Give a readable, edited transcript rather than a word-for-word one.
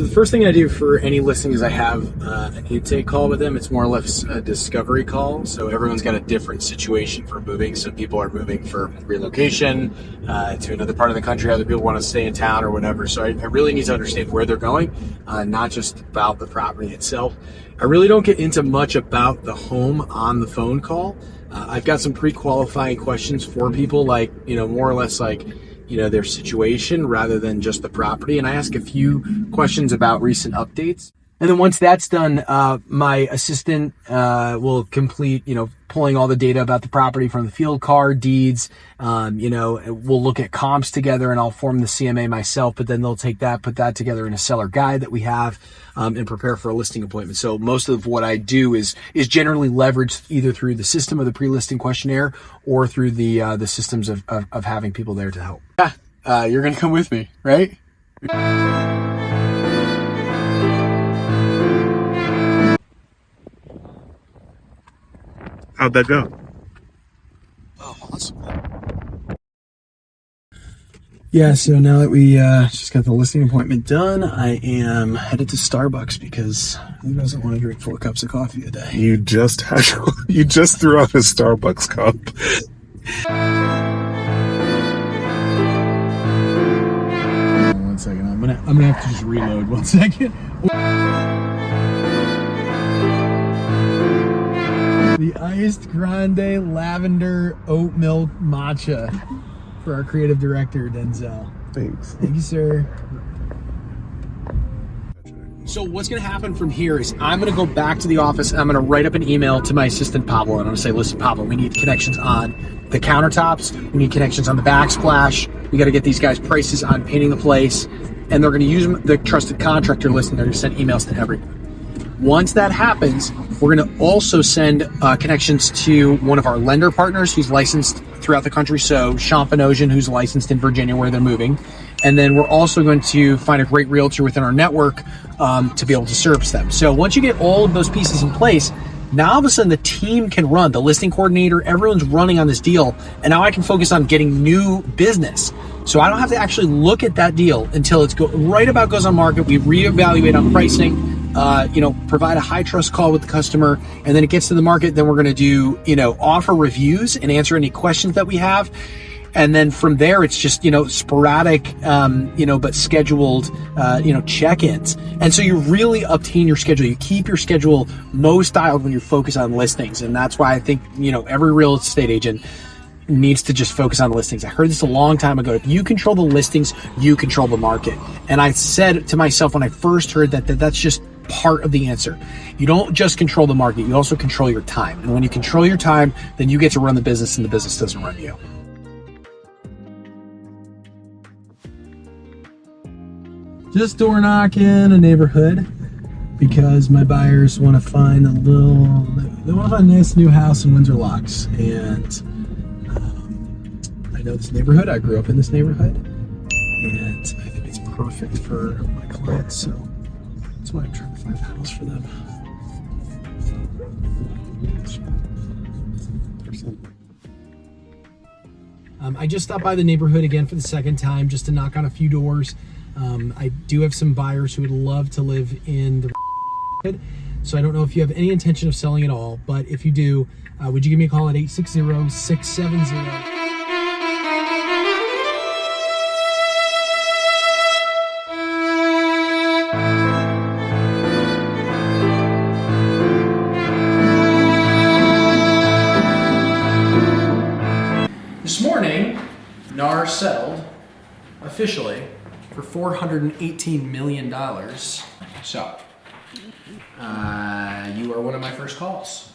the first thing I do for any listing is I have an intake call with them. It's more or less a discovery call. So everyone's got a different situation for moving. Some people are moving for relocation to another part of the country. Other people want to stay in town or whatever. So I really need to understand where they're going, not just about the property itself. I really don't get into much about the home on the phone call. I've got some pre-qualifying questions for people, like, more or less like, their situation rather than just the property. And I ask a few questions about recent updates. And then once that's done, my assistant will complete, pulling all the data about the property from the field card, deeds. We'll look at comps together, and I'll form the CMA myself, but then they'll take that, put that together in a seller guide that we have, and prepare for a listing appointment. So most of what I do is generally leveraged either through the system of the pre-listing questionnaire or through the systems of having people there to help. Yeah, you're going to come with me, right? How'd that go? Oh, awesome. Yeah, so now that we just got the listing appointment done, I am headed to Starbucks because who doesn't want to drink 4 cups of coffee a day? You just threw out a Starbucks cup. One second, I'm gonna have to just reload. 1 second. The iced grande lavender oat milk matcha for our creative director, Denzel. Thanks. Thank you, sir. So what's going to happen from here is I'm going to go back to the office and I'm going to write up an email to my assistant, Pablo, and I'm going to say, listen, Pablo, we need connections on the countertops. We need connections on the backsplash. We got to get these guys prices on painting the place. And they're going to use the trusted contractor list, and they're going to send emails to everyone. Once that happens, we're going to also send connections to one of our lender partners who's licensed throughout the country. So Champagnosian, who's licensed in Virginia where they're moving. And then we're also going to find a great realtor within our network to be able to service them. So once you get all of those pieces in place, now all of a sudden the team can run, the listing coordinator, everyone's running on this deal. And now I can focus on getting new business. So I don't have to actually look at that deal until it's right about goes on market. We reevaluate on pricing, provide a high trust call with the customer, and then it gets to the market. Then we're going to do, offer reviews and answer any questions that we have. And then from there, it's just, sporadic, but scheduled, check-ins. And so you really obtain your schedule. You keep your schedule most dialed when you focus on listings. And that's why I think, every real estate agent needs to just focus on listings. I heard this a long time ago. If you control the listings, you control the market. And I said to myself when I first heard that's just part of the answer. You don't just control the market, you also control your time. And when you control your time, then you get to run the business and the business doesn't run you. Just door knocking a neighborhood because my buyers want to find they want to find a nice new house in Windsor Locks. And I know this neighborhood. I grew up in this neighborhood, and I think it's perfect for my clients. So that's why I'm trying to find a house for them. I just stopped by the neighborhood again for the second time just to knock on a few doors. I do have some buyers who would love to live in the neighborhood. So I don't know if you have any intention of selling at all, but if you do, would you give me a call at 860-670. This morning, NAR settled officially for $418 million. So, you are one of my first calls.